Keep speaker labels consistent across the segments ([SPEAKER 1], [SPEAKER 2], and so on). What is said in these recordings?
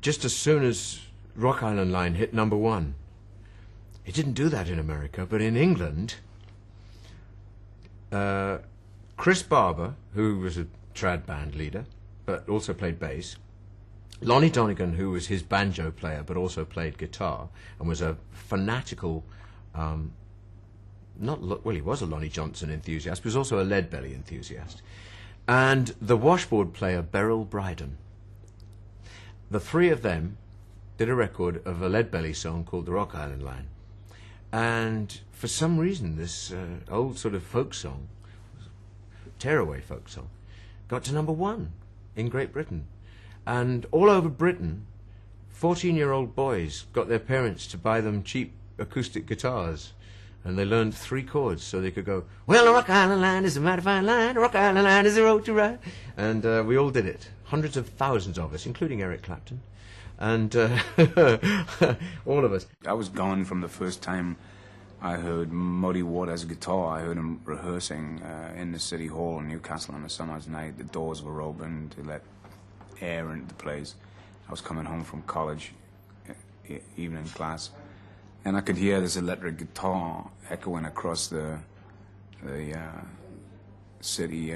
[SPEAKER 1] just as soon as Rock Island Line hit #1. It didn't do that in America, but in England, Chris Barber, who was a trad band leader, but also played bass, Lonnie Donegan, who was his banjo player, but also played guitar, and was a fanatical, he was a Lonnie Johnson enthusiast, but he was also a Leadbelly enthusiast, and the washboard player, Beryl Bryden. The three of them did a record of a Leadbelly song called The Rock Island Line. And for some reason, this old sort of folk song, tearaway folk song, got to #1 in Great Britain. And all over Britain, 14-year-old boys got their parents to buy them cheap acoustic guitars. And they learned 3 chords so they could go, well, the Rock Island Line is a mighty fine line, the Rock Island Line is a road to ride. And we all did it. Hundreds of thousands of us, including Eric Clapton. And all of us.
[SPEAKER 2] I was gone from the first time I heard Muddy Waters' guitar. I heard him rehearsing in the City Hall in Newcastle on a summer's night. The doors were open to let air into the place. I was coming home from college, evening class, and I could hear this electric guitar echoing across the city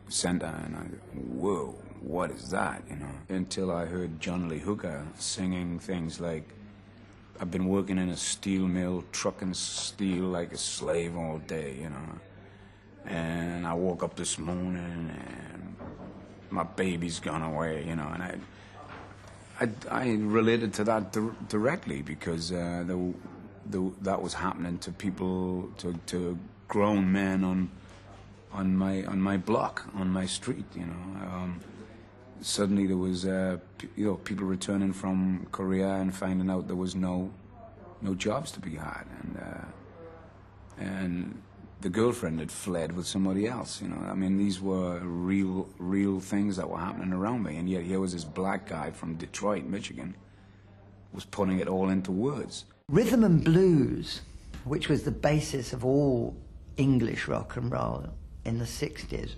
[SPEAKER 2] center, and I, whoa, what is that, you know? Until I heard John Lee Hooker singing things like, I've been working in a steel mill, trucking steel like a slave all day, you know. And I woke up this morning and my baby's gone away, you know. And I related to that directly because that was happening to people, to grown men on my block, on my street, you know. Suddenly there was, people returning from Korea and finding out there was no jobs to be had, and the girlfriend had fled with somebody else. You know, I mean, these were real things that were happening around me, and yet here was this black guy from Detroit, Michigan, was putting it all into words.
[SPEAKER 3] Rhythm and blues, which was the basis of all English rock and roll in the 60s,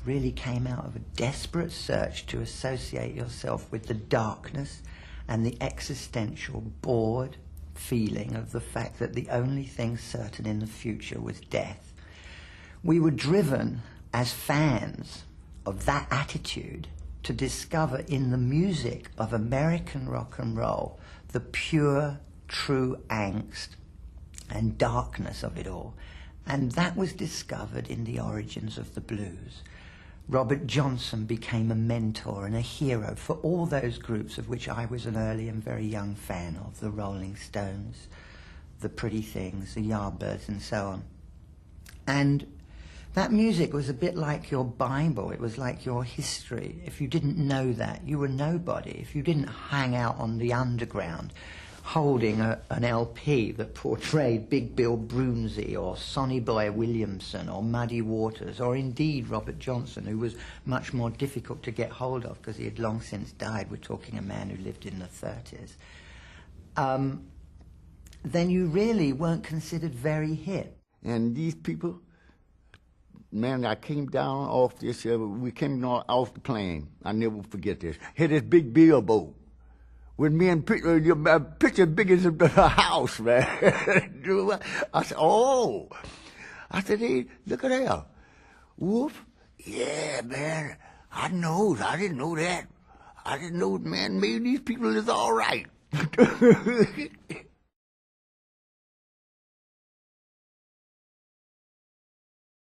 [SPEAKER 3] really came out of a desperate search to associate yourself with the darkness and the existential bored feeling of the fact that the only thing certain in the future was death. We were driven as fans of that attitude to discover in the music of American rock and roll the pure, true angst and darkness of it all. And that was discovered in the origins of the blues. Robert Johnson became a mentor and a hero for all those groups of which I was an early and very young fan of, the Rolling Stones, the Pretty Things, the Yardbirds, and so on. And that music was a bit like your Bible. It was like your history. If you didn't know that, you were nobody. If you didn't hang out on the underground holding an LP that portrayed Big Bill Broonzy or Sonny Boy Williamson or Muddy Waters or indeed Robert Johnson, who was much more difficult to get hold of because he had long since died. We're talking a man who lived in the 30s. Then you really weren't considered very hip.
[SPEAKER 4] And these people, man, I came down off this, we came off the plane. I never forget this. Hit this big billboard with me and picture big as a house, man. I said, oh. I said, hey, look at that. Whoop. Yeah, man. I didn't know that. I didn't know, man, maybe these people is all right.